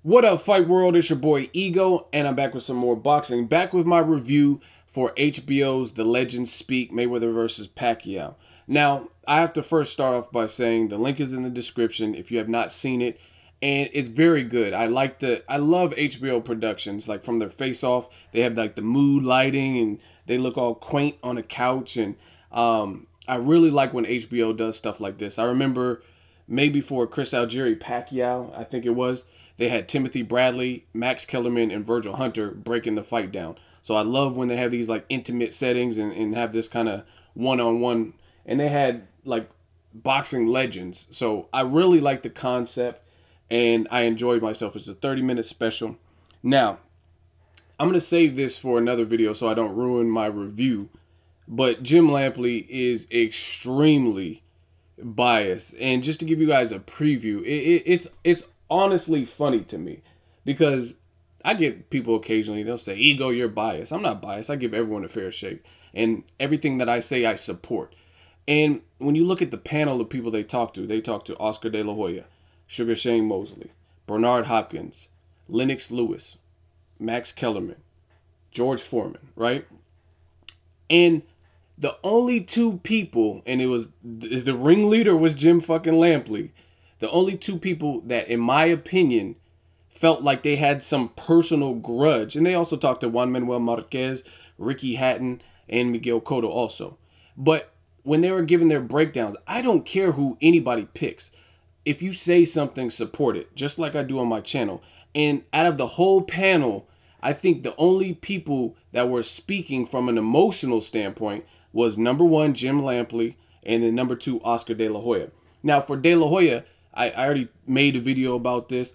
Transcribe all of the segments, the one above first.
What up, Fight World? It's your boy Ego, and I'm back with some more boxing. Back with my review for HBO's The Legends Speak, Mayweather versus Pacquiao. Now, I have to first start off by saying the link is in the description if you have not seen it, and it's very good. I love HBO productions, like from their Face Off. They have like the mood lighting, and they look all quaint on a couch, and I really like when HBO does stuff like this. I remember maybe for Chris Algieri Pacquiao, I think it was. They had Timothy Bradley, Max Kellerman, and Virgil Hunter breaking the fight down. So I love when they have these like intimate settings and have this kind of one-on-one. And they had like boxing legends. So I really like the concept and I enjoyed myself. It's a 30-minute special. Now, I'm going to save this for another video so I don't ruin my review. But Jim Lampley is extremely biased. And just to give you guys a preview, it's honestly funny to me because I get people occasionally, they'll say, Ego, you're biased. I'm not biased. I give everyone a fair shake. And everything that I say, I support. And when you look at the panel of people they talk to Oscar De La Hoya, Sugar Shane Mosley, Bernard Hopkins, Lennox Lewis, Max Kellerman, George Foreman, right? And the only two people, and it was the ringleader was Jim fucking Lampley. The only two people that, in my opinion, felt like they had some personal grudge, and they also talked to Juan Manuel Marquez, Ricky Hatton, and Miguel Cotto also. But when they were giving their breakdowns, I don't care who anybody picks. If you say something, support it, just like I do on my channel. And out of the whole panel, I think the only people that were speaking from an emotional standpoint was number one, Jim Lampley, and then number two, Oscar De La Hoya. Now, for De La Hoya, I already made a video about this.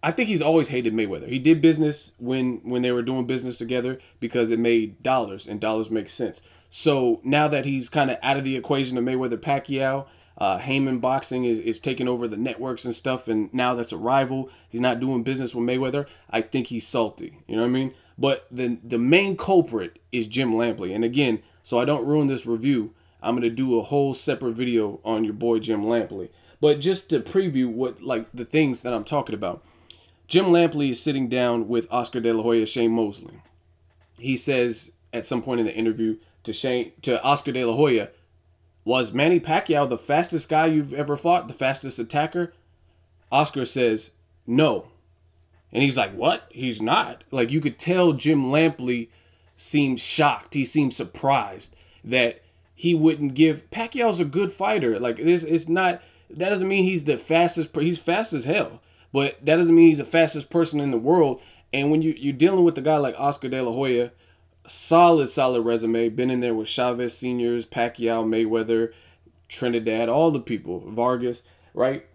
I think he's always hated Mayweather. He did business when they were doing business together because it made dollars, and dollars make sense. So now that he's kind of out of the equation of Mayweather Pacquiao, Heyman Boxing is taking over the networks and stuff, and now that's a rival. He's not doing business with Mayweather. I think he's salty. You know what I mean? But the main culprit is Jim Lampley. And again, so I don't ruin this review, I'm going to do a whole separate video on your boy Jim Lampley. But just to preview what like the things that I'm talking about. Jim Lampley is sitting down with Oscar De La Hoya, Shane Mosley. He says at some point in the interview to Oscar De La Hoya, was Manny Pacquiao the fastest guy you've ever fought, the fastest attacker? Oscar says, no. And he's like, what? He's not. Like, you could tell Jim Lampley seemed shocked. He seemed surprised that he wouldn't give. Pacquiao's a good fighter. Like, it's not, that doesn't mean he's the fastest. He's fast as hell. But that doesn't mean he's the fastest person in the world. And when you're dealing with a guy like Oscar De La Hoya, solid resume, been in there with Chavez Seniors, Pacquiao, Mayweather, Trinidad, all the people, Vargas, right?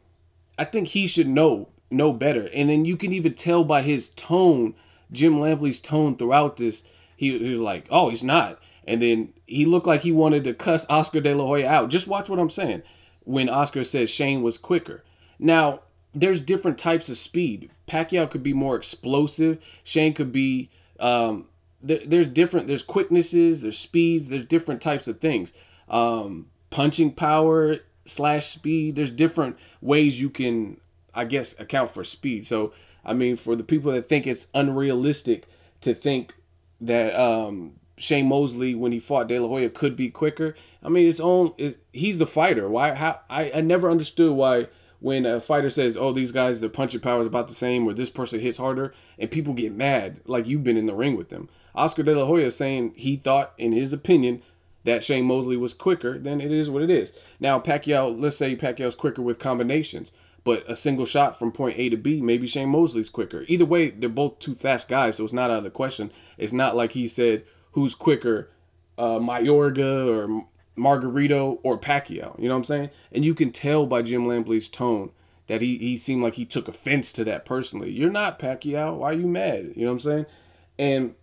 I think he should know better. And then you can even tell by his tone, Jim Lampley's tone throughout this, he was like, oh, he's not. And then he looked like he wanted to cuss Oscar De La Hoya out. Just watch what I'm saying. When Oscar says Shane was quicker. Now, there's different types of speed. Pacquiao could be more explosive. Shane could be, there's quicknesses, there's speeds, there's different types of things. Punching power / speed, there's different ways you can, I guess, account for speed. So, I mean, for the people that think it's unrealistic to think that Shane Mosley, when he fought De La Hoya, could be quicker. I mean, he's the fighter. I never understood why when a fighter says, oh, these guys, their punching power is about the same, or this person hits harder, and people get mad like you've been in the ring with them. Oscar De La Hoya is saying he thought, in his opinion, that Shane Mosley was quicker. Then it is what it is. Now, Pacquiao, let's say Pacquiao's quicker with combinations, but a single shot from point A to B, maybe Shane Mosley's quicker. Either way, they're both two fast guys, so it's not out of the question. It's not like he said who's quicker, Mayorga or Margarito or Pacquiao. You know what I'm saying? And you can tell by Jim Lampley's tone that he seemed like he took offense to that personally. You're not Pacquiao. Why are you mad? You know what I'm saying? And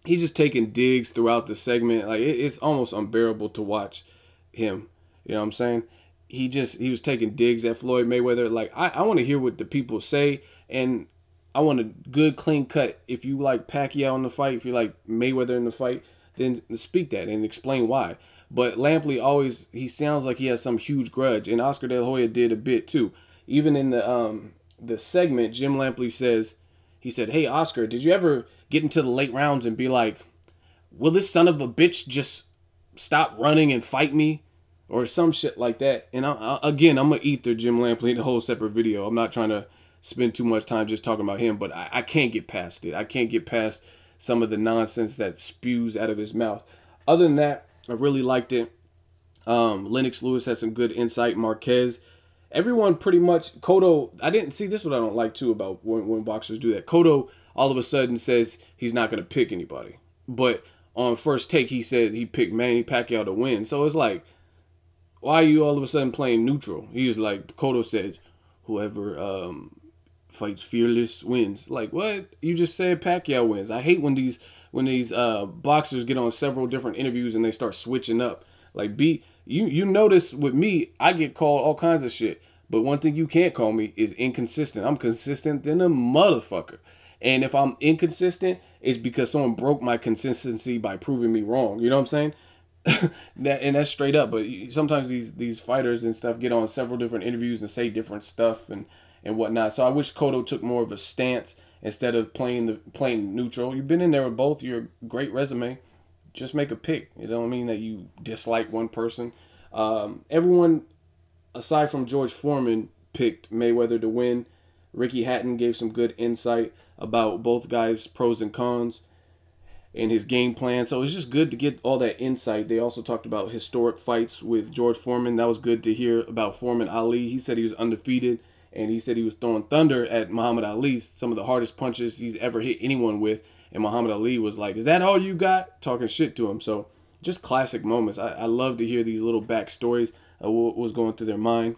he's just taking digs throughout the segment. Like, it's almost unbearable to watch him. You know what I'm saying? He was taking digs at Floyd Mayweather. Like, I want to hear what the people say, and I want a good, clean cut. If you like Pacquiao in the fight, if you like Mayweather in the fight, then speak that and explain why. But Lampley he sounds like he has some huge grudge, and Oscar De La Hoya did a bit too. Even in the the segment, Jim Lampley says, he said, "Hey Oscar, did you ever get into the late rounds and be like, will this son of a bitch just stop running and fight me?" Or some shit like that. And again, I'm gonna ether Jim Lampley in a whole separate video. I'm not trying to spend too much time just talking about him, but I can't get past it. I can't get past some of the nonsense that spews out of his mouth. Other than that, I really liked it. Lennox Lewis had some good insight. Marquez, everyone pretty much. Cotto, I didn't see this. What I don't like too about when boxers do that. Cotto all of a sudden says he's not gonna pick anybody, but on first take he said he picked Manny Pacquiao to win. So it's like, why are you all of a sudden playing neutral? He was like, Cotto said, whoever fights fearless wins. Like, what? You just said Pacquiao wins. I hate when these boxers get on several different interviews and they start switching up. Like, you notice with me, I get called all kinds of shit. But one thing you can't call me is inconsistent. I'm consistent than a motherfucker. And if I'm inconsistent, it's because someone broke my consistency by proving me wrong. You know what I'm saying? That's straight up. But sometimes these fighters and stuff get on several different interviews and say different stuff and whatnot. So I wish Cotto took more of a stance instead of playing neutral. You've been in there with both. You're a great resume. Just make a pick. It don't mean that you dislike one person. Everyone aside from George Foreman picked Mayweather to win. Ricky Hatton gave some good insight about both guys' pros and cons and his game plan. So it's just good to get all that insight. They also talked about historic fights with George Foreman. That was good to hear about Foreman Ali. He said he was undefeated, and he said he was throwing thunder at Muhammad Ali, some of the hardest punches he's ever hit anyone with. And Muhammad Ali was like, "Is that all you got?" Talking shit to him. So just classic moments. I love to hear these little backstories of what was going through their mind.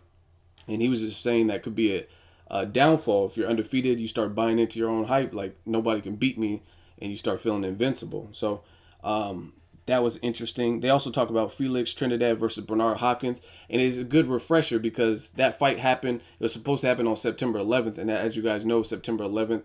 And he was just saying that could be a downfall. If you're undefeated, you start buying into your own hype, like nobody can beat me, and you start feeling invincible. So that was interesting. They also talk about Felix Trinidad versus Bernard Hopkins, and it's a good refresher because that fight happened. It was supposed to happen on September 11th, and as you guys know, September 11th,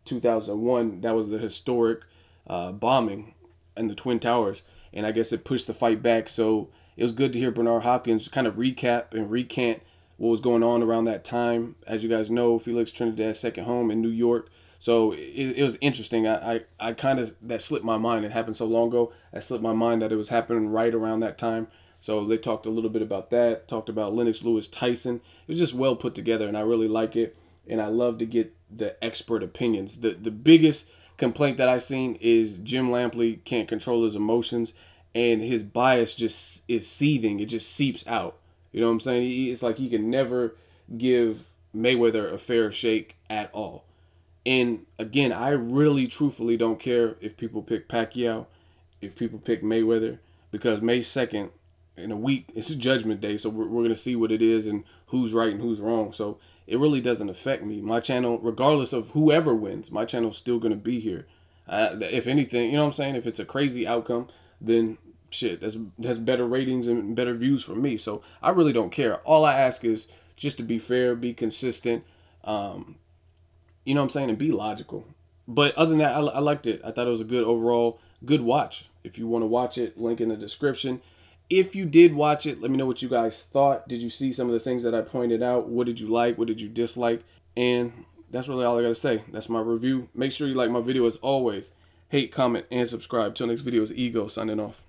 2001, that was the historic bombing in the Twin Towers, and I guess it pushed the fight back. So it was good to hear Bernard Hopkins kind of recap and recant what was going on around that time. As you guys know, Felix Trinidad's second home in New York. So it was interesting. I kind of, that slipped my mind. It happened so long ago. That slipped my mind that it was happening right around that time. So they talked a little bit about that. Talked about Lennox Lewis Tyson. It was just well put together, and I really like it. And I love to get the expert opinions. The biggest complaint that I've seen is Jim Lampley can't control his emotions, and his bias just is seething. It just seeps out. You know what I'm saying? It's like he can never give Mayweather a fair shake at all. And again, I really truthfully don't care if people pick Pacquiao, if people pick Mayweather, because May 2nd, in a week, it's a judgment day. So we're going to see what it is and who's right and who's wrong. So it really doesn't affect me. My channel, regardless of whoever wins, my channel's still going to be here. If anything, you know what I'm saying? If it's a crazy outcome, then shit, that's better ratings and better views for me. So I really don't care. All I ask is just to be fair, be consistent, you know what I'm saying, and be logical. But other than that, I liked it. I thought it was a good overall, good watch. If you want to watch it, link in the description. If you did watch it, let me know what you guys thought. Did you see some of the things that I pointed out? What did you like? What did you dislike? And that's really all I got to say. That's my review. Make sure you like my video as always. Hate, comment, and subscribe. Till next video is Ego signing off.